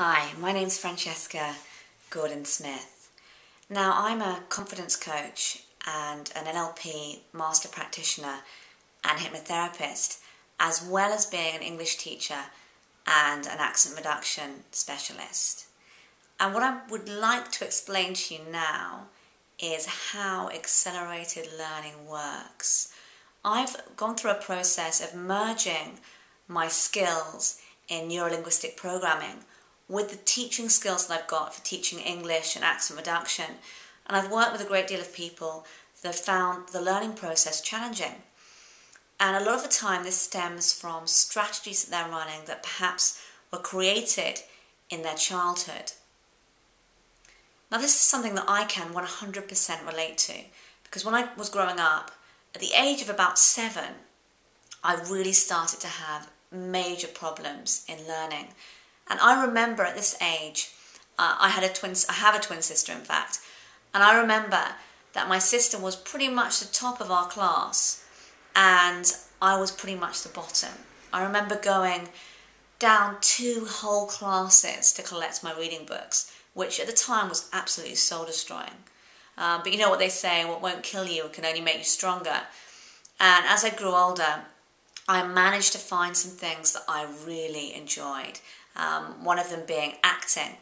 Hi, my name's Francesca Gordon-Smith. Now, I'm a confidence coach and an NLP master practitioner and hypnotherapist, as well as being an English teacher and an accent reduction specialist. And what I would like to explain to you now is how accelerated learning works. I've gone through a process of merging my skills in neuro-linguistic programming with the teaching skills that I've got for teaching English and accent reduction. And I've worked with a great deal of people that have found the learning process challenging. And a lot of the time this stems from strategies that they're running that perhaps were created in their childhood. Now this is something that I can 100% relate to, because when I was growing up, at the age of about 7, I really started to have major problems in learning. And I remember at this age, I have a twin sister in fact, and I remember that my sister was pretty much the top of our class and I was pretty much the bottom. I remember going down 2 whole classes to collect my reading books, which at the time was absolutely soul destroying. But you know what they say, what won't kill you can only make you stronger. And as I grew older, I managed to find some things that I really enjoyed. One of them being acting.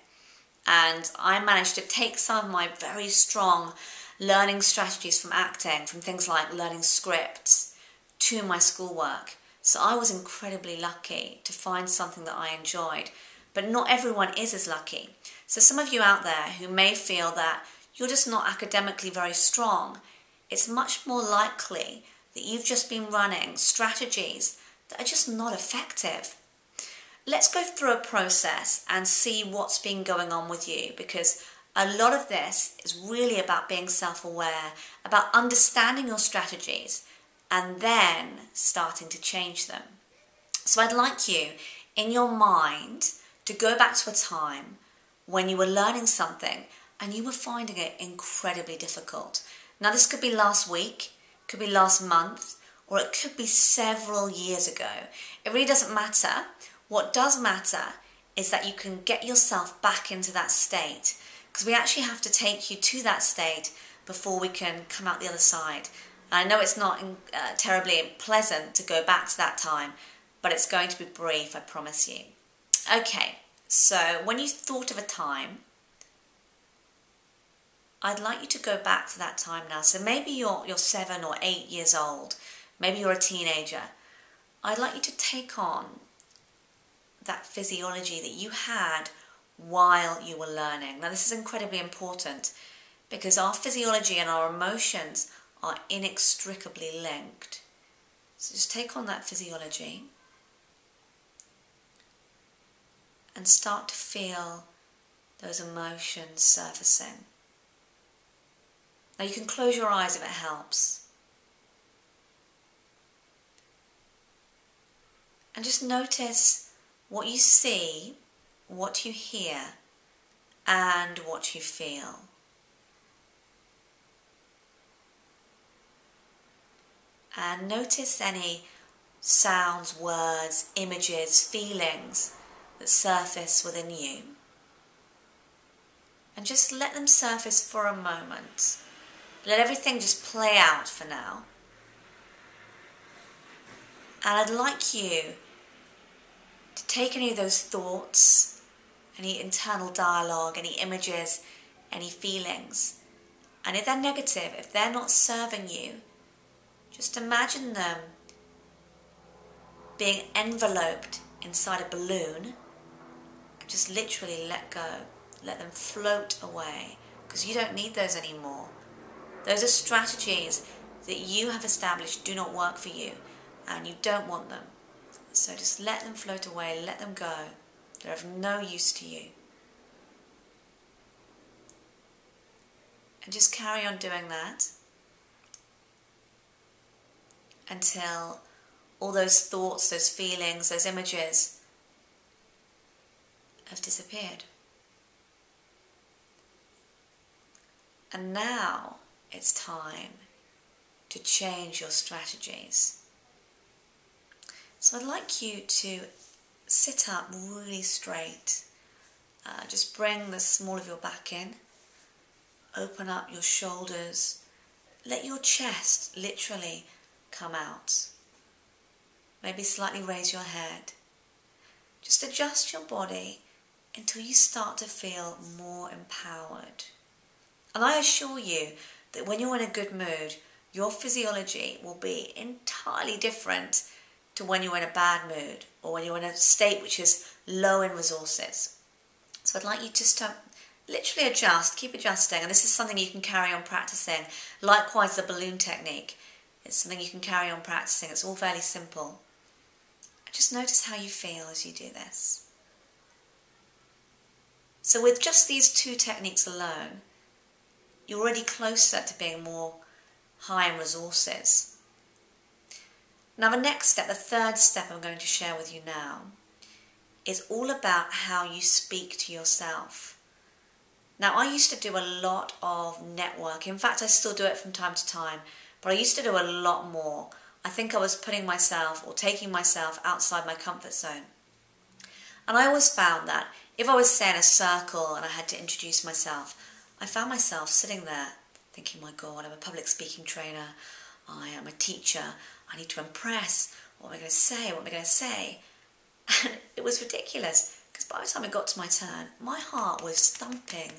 And I managed to take some of my very strong learning strategies from acting, from things like learning scripts, to my schoolwork. So I was incredibly lucky to find something that I enjoyed. But not everyone is as lucky. So some of you out there who may feel that you're just not academically very strong, it's much more likely that you've just been running strategies that are just not effective. Let's go through a process and see what's been going on with you, because a lot of this is really about being self-aware, about understanding your strategies and then starting to change them. So I'd like you, in your mind, to go back to a time when you were learning something and you were finding it incredibly difficult. Now this could be last week, could be last month, or it could be several years ago. It really doesn't matter. What does matter is that you can get yourself back into that state, because we actually have to take you to that state before we can come out the other side. I know it's not terribly pleasant to go back to that time, but it's going to be brief, I promise you. Okay, so when you thought of a time, I'd like you to go back to that time now. So maybe you're 7 or 8 years old, maybe you're a teenager. I'd like you to take on that physiology that you had while you were learning. Now this is incredibly important because our physiology and our emotions are inextricably linked. So just take on that physiology and start to feel those emotions surfacing. Now you can close your eyes if it helps. And just notice what you see, what you hear, and what you feel. And notice any sounds, words, images, feelings that surface within you. And just let them surface for a moment. Let everything just play out for now. And I'd like you to take any of those thoughts, any internal dialogue, any images, any feelings, and if they're negative, if they're not serving you, just imagine them being enveloped inside a balloon and just literally let go. Let them float away, because you don't need those anymore. Those are strategies that you have established do not work for you, and you don't want them. So just let them float away, let them go. They're of no use to you. And just carry on doing that until all those thoughts, those feelings, those images have disappeared. And now it's time to change your strategies. So I'd like you to sit up really straight Just bring the small of your back in. Open up your shoulders. Let your chest literally come out. Maybe slightly raise your head. Just adjust your body until you start to feel more empowered. And I assure you that when you're in a good mood, your physiology will be entirely different to when you're in a bad mood or when you're in a state which is low in resources. So I'd like you just to literally adjust, keep adjusting, and this is something you can carry on practicing. Likewise, the balloon technique. It's something you can carry on practicing. It's all fairly simple. Just notice how you feel as you do this. So with just these two techniques alone, you're already closer to being more high in resources. Now the next step, the third step I'm going to share with you now, is all about how you speak to yourself. Now I used to do a lot of network. In fact, I still do it from time to time, but I used to do a lot more. I think I was putting myself or taking myself outside my comfort zone. And I always found that if I was, say, in a circle and I had to introduce myself, I found myself sitting there thinking, my God, I'm a public speaking trainer, I am a teacher, I need to impress, what am I going to say, what am I going to say? And it was ridiculous, because by the time it got to my turn, my heart was thumping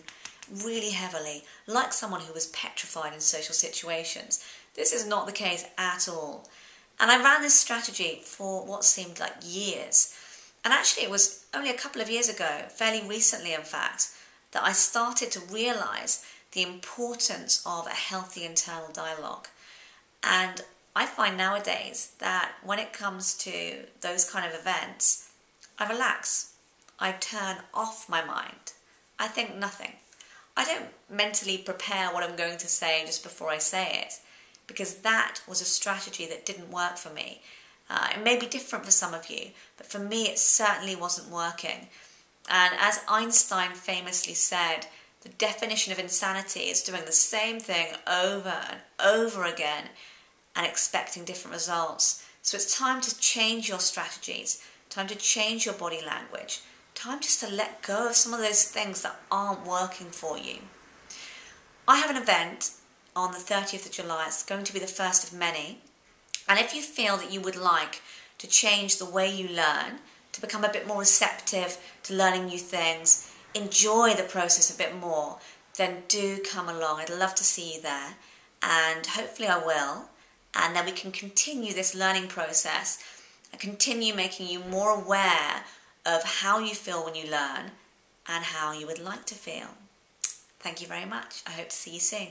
really heavily, like someone who was petrified in social situations. This is not the case at all. And I ran this strategy for what seemed like years. And actually it was only a couple of years ago, fairly recently in fact, that I started to realise the importance of a healthy internal dialogue. And I find nowadays that when it comes to those kind of events, I relax. I turn off my mind. I think nothing. I don't mentally prepare what I'm going to say just before I say it, because that was a strategy that didn't work for me. It may be different for some of you, but for me it certainly wasn't working. And as Einstein famously said, the definition of insanity is doing the same thing over and over again and expecting different results. So it's time to change your strategies, time to change your body language, time just to let go of some of those things that aren't working for you. I have an event on the 30th of July. It's going to be the first of many. And if you feel that you would like to change the way you learn, to become a bit more receptive to learning new things, enjoy the process a bit more, then do come along. I'd love to see you there, and hopefully I will. And then we can continue this learning process and continue making you more aware of how you feel when you learn and how you would like to feel. Thank you very much. I hope to see you soon.